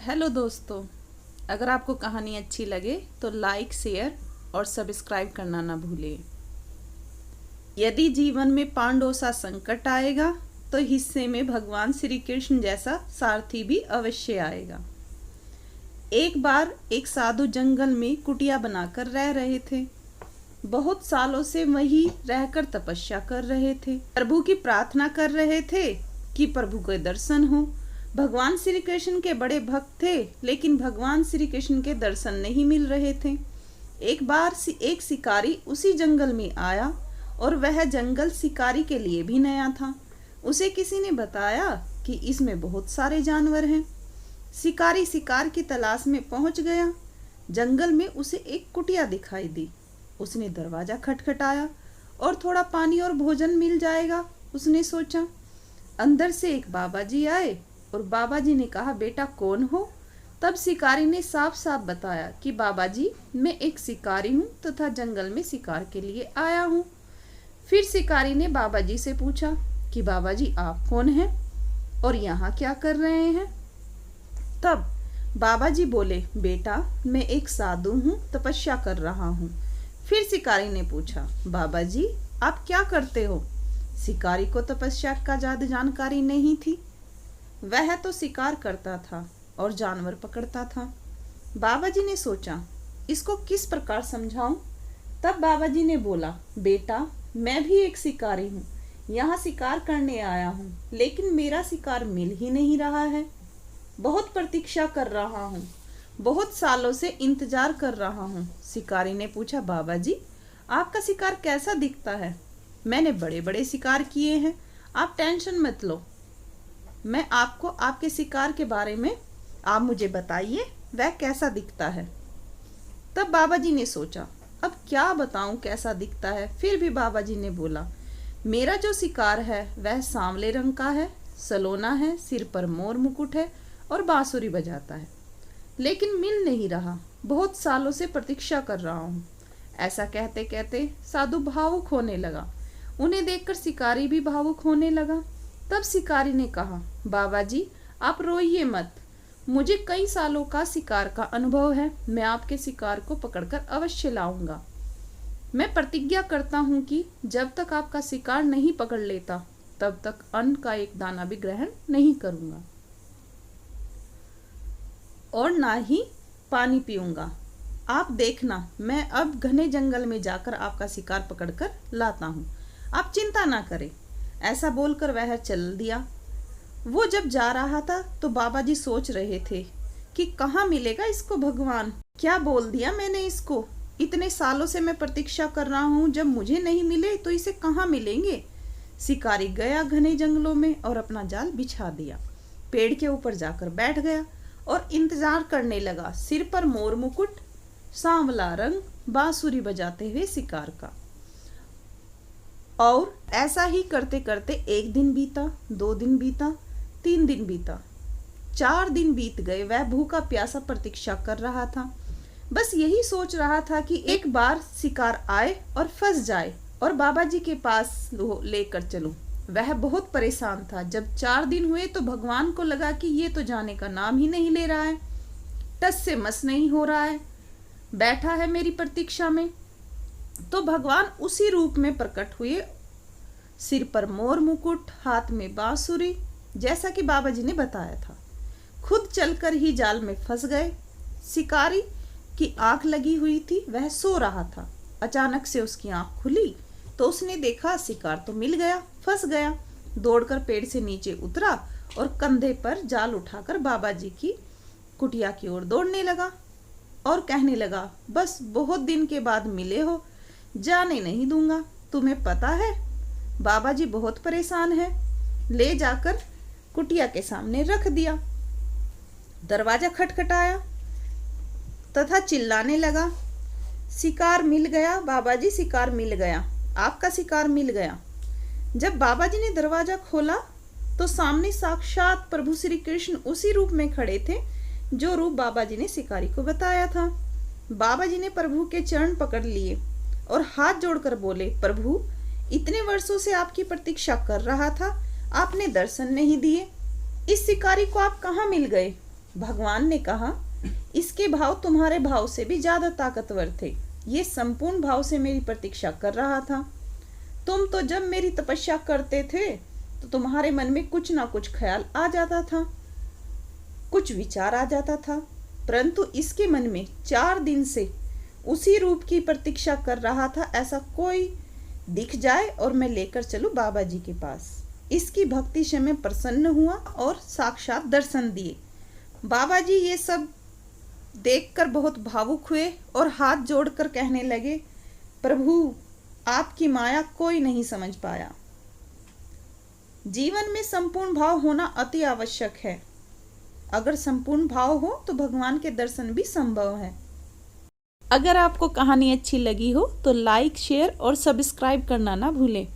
Hello दोस्तों, अगर आपको कहानी अच्छी लगे तो लाइक, शेयर और सब्सक्राइब करना ना भूलें। यदि जीवन में पांडवों सा संकट आएगा तो हिस्से में भगवान श्री कृष्ण जैसा सारथी भी अवश्य आएगा। एक बार एक साधु जंगल में कुटिया बनाकर रह रहे थे। बहुत सालों से वहीं रहकर तपस्या कर रहे थे। प्रभु की प्रार्थना कर रहे थे कि प्रभु के दर्शन हो। भगवान श्री कृष्ण के बड़े भक्त थे, लेकिन भगवान श्री कृष्ण के दर्शन नहीं मिल रहे थे। एक बार एक शिकारी उसी जंगल में आया और वह जंगल शिकारी के लिए भी नया था। उसे किसी ने बताया कि इसमें बहुत सारे जानवर हैं। शिकारी शिकार की तलाश में पहुंच गया। जंगल में उसे एक कुटिया दिखाई दी। उसने दरवाजा खटखटाया और थोड़ा पानी और भोजन मिल जाएगा, उसने सोचा। अंदर से एक बाबा जी आए और बाबा जी ने कहा, बेटा कौन हो? तब शिकारी ने साफ साफ बताया कि बाबा जी, मैं एक शिकारी हूँ तथा जंगल में शिकार के लिए आया हूँ। फिर शिकारी ने बाबा जी से पूछा कि बाबा जी आप कौन हैं और यहाँ क्या कर रहे हैं? तब बाबा जी बोले, बेटा मैं एक साधु हूँ, तपस्या कर रहा हूँ। फिर शिकारी ने पूछा, बाबा जी आप क्या करते हो? शिकारी को तपस्या का ज्यादा जानकारी नहीं थी। वह तो शिकार करता था और जानवर पकड़ता था। बाबा जी ने सोचा, इसको किस प्रकार समझाऊं? तब बाबा जी ने बोला, बेटा मैं भी एक शिकारी हूँ, यहाँ शिकार करने आया हूँ, लेकिन मेरा शिकार मिल ही नहीं रहा है। बहुत प्रतीक्षा कर रहा हूँ, बहुत सालों से इंतजार कर रहा हूँ। शिकारी ने पूछा, बाबा जी आपका शिकार कैसा दिखता है? मैंने बड़े बड़े शिकार किए हैं, आप टेंशन मत लो। मैं आपको आपके शिकार के बारे में आप मुझे बताइए, वह कैसा दिखता है। तब बाबा जी ने सोचा, अब क्या बताऊं कैसा दिखता है। फिर भी बाबा जी ने बोला, मेरा जो शिकार है वह सांवले रंग का है, सलोना है, सिर पर मोर मुकुट है और बांसुरी बजाता है, लेकिन मिल नहीं रहा। बहुत सालों से प्रतीक्षा कर रहा हूँ। ऐसा कहते कहते साधु भावुक होने लगा। उन्हें देखकर शिकारी भी भावुक होने लगा। तब शिकारी ने कहा, बाबा जी आप रोइए मत, मुझे कई सालों का शिकार का अनुभव है। मैं आपके शिकार को पकड़कर अवश्य लाऊंगा। मैं प्रतिज्ञा करता हूँ कि जब तक आपका शिकार नहीं पकड़ लेता तब तक अन्न का एक दाना भी ग्रहण नहीं करूंगा और ना ही पानी पीऊंगा। आप देखना, मैं अब घने जंगल में जाकर आपका शिकार पकड़कर लाता हूँ, आप चिंता ना करें। ऐसा बोलकर वह चल दिया। वो जब जा रहा था तो बाबा जी सोच रहे थे कि कहाँ मिलेगा इसको भगवान। क्या बोल दिया मैंने इसको? इतने सालों से मैं प्रतीक्षा कर रहा हूँ, जब मुझे नहीं मिले तो इसे कहाँ मिलेंगे। शिकारी गया घने जंगलों में और अपना जाल बिछा दिया। पेड़ के ऊपर जाकर बैठ गया और इंतजार करने लगा। सिर पर मोर मुकुट, सांवला रंग, बांसुरी बजाते हुए शिकार का। और ऐसा ही करते करते एक दिन बीता, 2 दिन बीता, 3 दिन बीता, 4 दिन बीत गए। वह भूखा प्यासा प्रतीक्षा कर रहा था। बस यही सोच रहा था कि एक बार शिकार आए और फंस जाए और बाबा जी के पास लेकर चलूं। वह बहुत परेशान था। जब 4 दिन हुए तो भगवान को लगा कि ये तो जाने का नाम ही नहीं ले रहा है, टस से मस नहीं हो रहा है, बैठा है मेरी प्रतीक्षा में। तो भगवान उसी रूप में प्रकट हुए, सिर पर मोर मुकुट, हाथ में बांसुरी, जैसा कि बाबा जी ने बताया था। खुद चलकर ही जाल में फंस गए। शिकारी की आंख लगी हुई थी, वह सो रहा था। अचानक से उसकी आंख खुली तो उसने देखा शिकार तो मिल गया, फंस गया। दौड़कर पेड़ से नीचे उतरा और कंधे पर जाल उठाकर बाबा जी की कुटिया की ओर दौड़ने लगा और कहने लगा, बस बहुत दिन के बाद मिले हो, जाने नहीं दूंगा। तुम्हें पता है बाबा जी बहुत परेशान है। ले जाकर कुटिया के सामने रख दिया। दरवाजा खटखटाया तथा चिल्लाने लगा, शिकार मिल गया बाबा जी, शिकार मिल गया, आपका शिकार मिल गया। जब बाबा जी ने दरवाजा खोला तो सामने साक्षात प्रभु श्री कृष्ण उसी रूप में खड़े थे जो रूप बाबा जी ने शिकारी को बताया था। बाबा जी ने प्रभु के चरण पकड़ लिए और हाथ जोड़कर बोले, प्रभु इतने वर्षों से आपकी प्रतीक्षा कर रहा था, आपने दर्शन नहीं दिए। इस शिकारी को आप कहाँ मिल गए? भगवान ने कहा, इसके भाव तुम्हारे भाव से भी ज्यादा ताकतवर थे। ये संपूर्ण भाव से मेरी प्रतीक्षा कर रहा था। तुम तो जब मेरी तपस्या करते थे तो तुम्हारे मन में कुछ ना कुछ ख्याल आ जाता था, कुछ विचार आ जाता था, परंतु इसके मन में 4 दिन से उसी रूप की प्रतीक्षा कर रहा था, ऐसा कोई दिख जाए और मैं लेकर चलूं बाबा जी के पास। इसकी भक्ति से मैं प्रसन्न हुआ और साक्षात दर्शन दिए। बाबा जी ये सब देखकर बहुत भावुक हुए और हाथ जोड़कर कहने लगे, प्रभु आपकी माया कोई नहीं समझ पाया। जीवन में संपूर्ण भाव होना अति आवश्यक है। अगर संपूर्ण भाव हो तो भगवान के दर्शन भी संभव है। अगर आपको कहानी अच्छी लगी हो तो लाइक, शेयर और सब्सक्राइब करना ना भूलें।